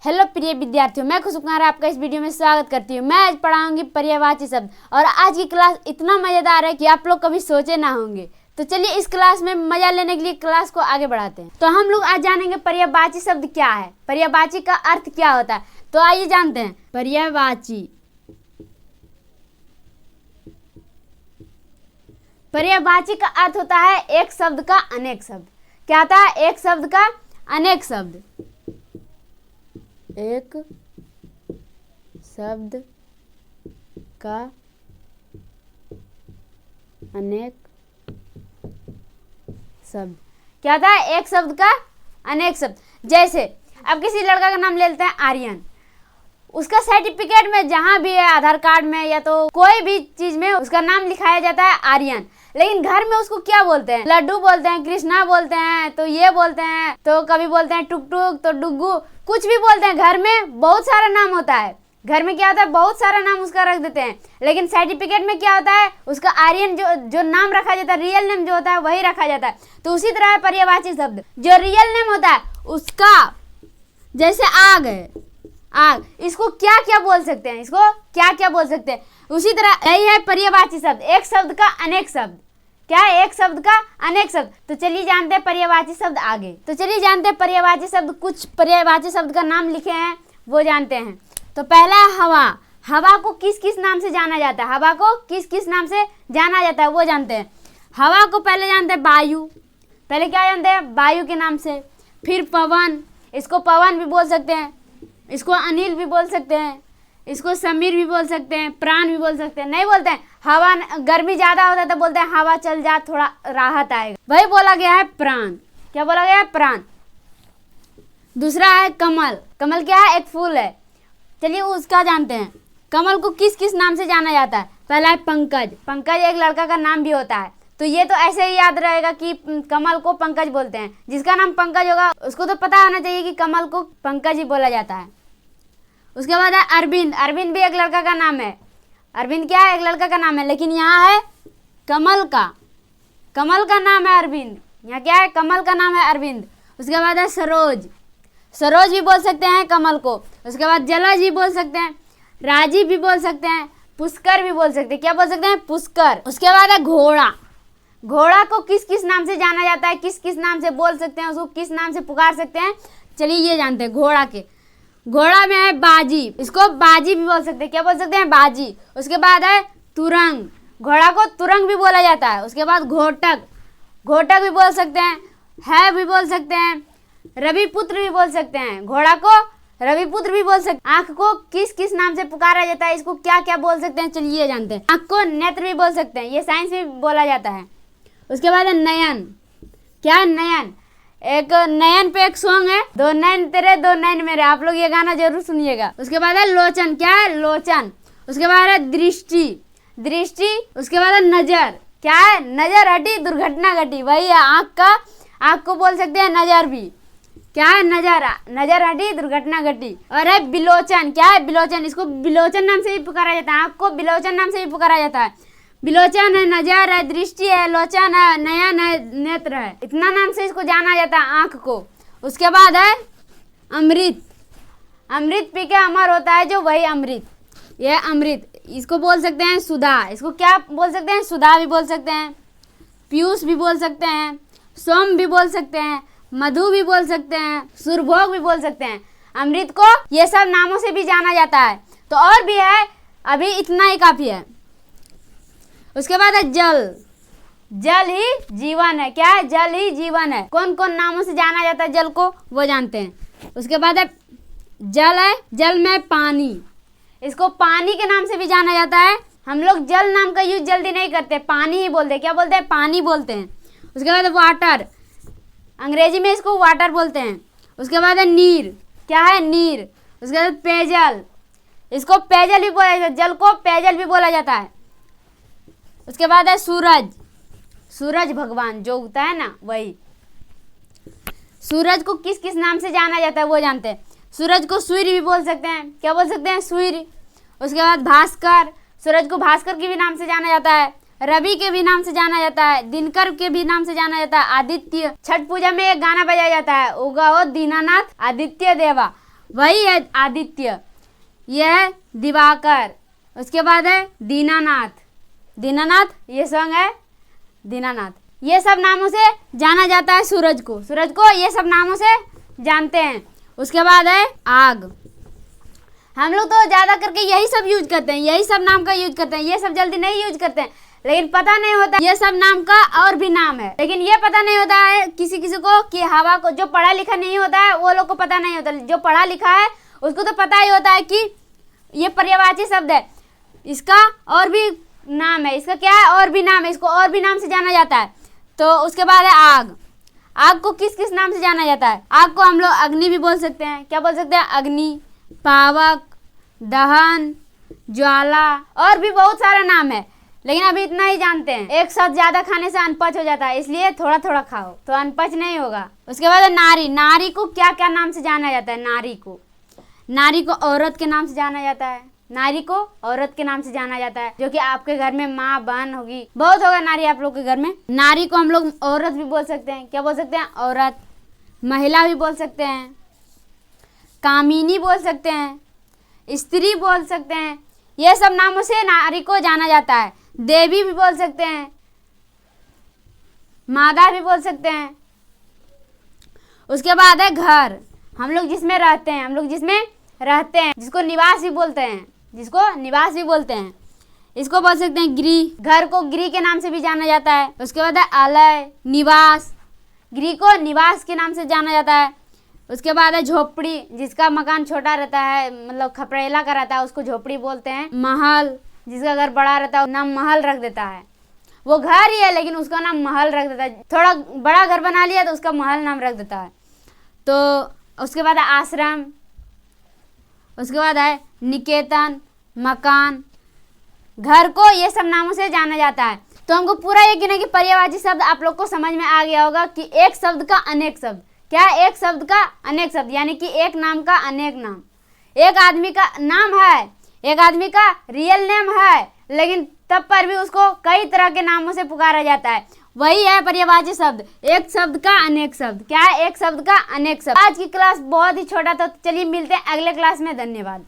Hello प्रिय विद्यार्थियों, मैं खुशबू कुमार आपका इस वीडियो में स्वागत करती हूँ। मैं आज पढ़ाऊंगी पर्यायवाची शब्द और आज की क्लास इतना मजेदार है कि आप लोग कभी सोचे ना होंगे। तो चलिए इस क्लास में मजा लेने के लिए क्लास को आगे बढ़ाते हैं। तो हम लोग आज जानेंगे पर्यायवाची शब्द क्या है, पर्यायवाची का अर्थ क्या होता है। तो आइए जानते हैं। पर्यायवाची, पर्यायवाची का अर्थ होता है एक शब्द का अनेक शब्द। क्या होता है? एक शब्द का अनेक शब्द। एक शब्द का अनेक शब्द। क्या होता है? एक शब्द का अनेक शब्द। जैसे अब किसी लड़का का नाम ले लेते हैं आर्यन, उसका सर्टिफिकेट में जहां भी है, आधार कार्ड में या तो कोई भी चीज में उसका नाम लिखाया जाता है आर्यन, लेकिन घर में उसको क्या बोलते हैं? लड्डू बोलते हैं, कृष्णा बोलते हैं, तो ये बोलते हैं, तो कभी बोलते हैं टुक टुक, तो डुग्गू, कुछ भी बोलते हैं। घर में बहुत सारा नाम होता है। घर में क्या होता है? बहुत सारा नाम उसका रख देते हैं, लेकिन सर्टिफिकेट में क्या होता है? उसका आर्यन जो नाम रखा जाता है, रियल नेम जो होता है वही रखा जाता है। तो उसी तरह है पर्यायवाची शब्द। जो रियल नेम होता है उसका, जैसे आग है, आग, इसको क्या क्या बोल सकते हैं? इसको क्या क्या बोल सकते हैं? उसी तरह यही है पर्यायवाची शब्द, एक शब्द का अनेक शब्द। क्या है? एक शब्द का अनेक शब्द। तो चलिए जानते हैं पर्यायवाची शब्द आगे। तो चलिए जानते हैं पर्यायवाची शब्द। कुछ पर्यायवाची शब्द का नाम लिखे हैं वो जानते हैं। तो पहला है हवा। हवा को किस किस नाम से जाना जाता है? हवा को किस किस नाम से जाना जाता है वो जानते हैं। हवा को पहले जानते हैं वायु। पहले क्या जानते हैं? वायु के नाम से। फिर पवन, इसको पवन भी बोल सकते हैं, इसको अनिल भी बोल सकते हैं, इसको समीर भी बोल सकते हैं, प्राण भी बोल सकते हैं। नहीं बोलते हैं हवा, गर्मी ज्यादा होता है तो बोलते हैं हवा चल जा, थोड़ा राहत आएगा, वही बोला गया है प्राण। क्या बोला गया है? प्राण। दूसरा है कमल। कमल क्या है? एक फूल है। चलिए उसका जानते हैं। कमल को किस किस नाम से जाना जाता है? पहला है पंकज। पंकज एक लड़का का नाम भी होता है, तो ये तो ऐसे ही याद रहेगा कि कमल को पंकज बोलते हैं। जिसका नाम पंकज होगा उसको तो पता होना चाहिए कि कमल को पंकज ही बोला जाता है। उसके बाद है अरविंद। अरविंद भी एक लड़का का नाम है। अरविंद क्या है? एक लड़का का नाम है, लेकिन यहाँ है कमल का, कमल का नाम है अरविंद। यहाँ क्या है? कमल का नाम है अरविंद। उसके बाद है सरोज। सरोज भी बोल सकते हैं कमल को। उसके बाद जलज भी बोल सकते हैं, राजीव भी बोल सकते हैं, पुष्कर भी बोल सकते हैं। क्या बोल सकते हैं? पुष्कर। उसके बाद है घोड़ा। घोड़ा को किस किस नाम से जाना जाता है, किस किस नाम से बोल सकते हैं, उसको किस नाम से पुकार सकते हैं? चलिए ये जानते हैं घोड़ा के। घोड़ा में है बाजी। इसको बाजी भी बोल सकते हैं। क्या बोल सकते हैं? बाजी। उसके बाद है तुरंग। घोड़ा को तुरंग भी बोला जाता है। उसके बाद घोटक। घोटक भी बोल सकते हैं, है भी बोल सकते हैं, रविपुत्र भी बोल सकते हैं। घोड़ा को रविपुत्र भी बोल सकते हैं। आंख को किस किस नाम से पुकारा जाता है, इसको क्या क्या बोल सकते हैं? चलिए जानते हैं। आंख को नेत्र भी बोल सकते हैं, ये साइंस में बोला जाता है। उसके बाद है नयन। क्या है? नयन। एक नयन पे एक सॉन्ग है, दो नैन तेरे दो नैन मेरे, आप लोग ये गाना जरूर सुनिएगा। उसके बाद है लोचन। क्या है? लोचन। उसके बाद है दृष्टि। दृष्टि। उसके बाद है नजर। क्या है? नजर हटी दुर्घटना घटी, वही है आंख का। आंख को बोल सकते हैं नजर भी। क्या है? नजर। नजर हटी दुर्घटना घटी। और है बिलोचन। क्या है? बिलोचन। इसको बिलोचन नाम से भी पुकारा जाता है, आंख को बिलोचन नाम से भी पुकारा जाता है। बिलोचन है, नजर है, दृष्टि है, लोचन है, नयन है, नेत्र है, इतना नाम से इसको जाना जाता है आंख को। उसके बाद है अमृत। अमृत पी के अमर होता है जो, वही अमृत। यह अमृत। इसको बोल सकते हैं सुधा। इसको क्या बोल सकते हैं? सुधा भी बोल सकते हैं, पीयूष भी बोल सकते हैं, सोम भी बोल सकते हैं, मधु भी बोल सकते हैं, सुरभोग भी बोल सकते हैं। अमृत को ये सब नामों से भी जाना जाता है। तो और भी है, अभी इतना ही काफी है। उसके बाद है जल। जल ही जीवन है। क्या है? जल ही जीवन है। कौन कौन नामों से जाना जाता है जल को, वो जानते हैं। उसके बाद है जल है, जल में पानी। इसको पानी के नाम से भी जाना जाता है। हम लोग जल नाम का यूज जल्दी नहीं करते, पानी ही बोलते हैं। क्या बोलते हैं? पानी बोलते हैं। उसके बाद वाटर। अंग्रेजी में इसको वाटर बोलते हैं। उसके बाद है नीर। क्या है? नीर। उसके बाद पेयजल। इसको पेयजल भी बोला जाता है, जल को पेयजल भी बोला जाता है। उसके बाद है सूरज। सूरज भगवान जो उगता है ना, वही। सूरज को किस किस नाम से जाना जाता है वो जानते हैं। सूरज को सूर्य भी बोल सकते हैं। क्या बोल सकते हैं? सूर्य। उसके बाद भास्कर। सूरज को भास्कर के भी नाम से जाना जाता है, रवि के भी नाम से जाना जाता है, दिनकर के भी नाम से जाना जाता है, आदित्य। छठ पूजा में एक गाना बजाया जाता है, उगाओ दीनानाथ आदित्य देवा, वही है आदित्य, यह है दिवाकर, उसके बाद है दीनानाथ, दीनानाथ ये सॉन्ग है दीनानाथ। ये सब नामों से जाना जाता है सूरज को, सूरज को ये सब नामों से जानते हैं। उसके बाद है आग, हम लोग तो ज़्यादा करके यही सब यूज करते हैं, यही सब नाम का यूज करते हैं, ये सब जल्दी नहीं यूज करते हैं, लेकिन पता नहीं होता ये सब नाम का और भी नाम है। लेकिन ये पता नहीं होता है किसी किसी को कि हवा को, जो पढ़ा लिखा नहीं होता है वो लोग को पता नहीं होता, जो पढ़ा लिखा है उसको तो पता ही होता है कि ये पर्यायवाची शब्द है, इसका और भी नाम है, इसका क्या है और भी नाम है, इसको और भी नाम से जाना जाता है। तो उसके बाद है आग, आग को किस किस नाम से जाना जाता है? आग को हम लोग अग्नि भी बोल सकते हैं, क्या बोल सकते हैं? अग्नि, पावक, दहन, ज्वाला, और भी बहुत सारा नाम है, लेकिन अभी इतना ही जानते हैं। एक साथ ज्यादा खाने से अनपच हो जाता है, इसलिए थोड़ा थोड़ा खाओ तो अनपच नहीं होगा। उसके बाद है नारी, नारी को क्या क्या नाम से जाना जाता है? नारी को औरत के नाम से जाना जाता है, नारी को औरत के नाम से जाना जाता है, जो कि आपके घर में माँ बहन होगी, बहुत होगा नारी आप लोग के घर में। नारी को हम लोग औरत भी बोल सकते हैं, क्या बोल सकते हैं? औरत। महिला भी बोल सकते हैं, कामिनी बोल सकते हैं, स्त्री बोल सकते हैं, ये सब नामों से नारी को जाना जाता है। देवी भी बोल सकते हैं, मादा भी बोल सकते हैं। उसके बाद है घर, हम लोग जिसमें रहते हैं, जिसको निवास भी बोलते हैं, इसको बोल सकते हैं गृह, घर को गृह के नाम से भी जाना जाता है। उसके बाद है आलय, निवास, गृह को निवास के नाम से जाना जाता है। उसके बाद है झोपड़ी, जिसका मकान छोटा रहता है, मतलब खपरेला का रहता है, उसको झोपड़ी बोलते हैं। महल, जिसका घर बड़ा रहता है नाम महल रख देता है, वो घर ही है लेकिन उसका नाम महल रख देता है, थोड़ा बड़ा घर बना लिया तो उसका महल नाम रख देता है। तो उसके बाद है आश्रम, उसके बाद है निकेतन, मकान। घर को ये सब नामों से जाना जाता है। तो हमको पूरा यकीन है कि पर्यायवाची शब्द आप लोग को समझ में आ गया होगा कि एक शब्द का अनेक शब्द, क्या है? एक शब्द का अनेक शब्द, यानी कि एक नाम का अनेक नाम। एक आदमी का नाम है, एक आदमी का रियल नेम है, लेकिन तब पर भी उसको कई तरह के नामों से पुकारा जाता है, वही है पर्यायवाची शब्द। एक शब्द का अनेक शब्द, क्या है? एक शब्द का अनेक शब्द। आज की क्लास बहुत ही छोटा था, तो चलिए मिलते हैं अगले क्लास में। धन्यवाद।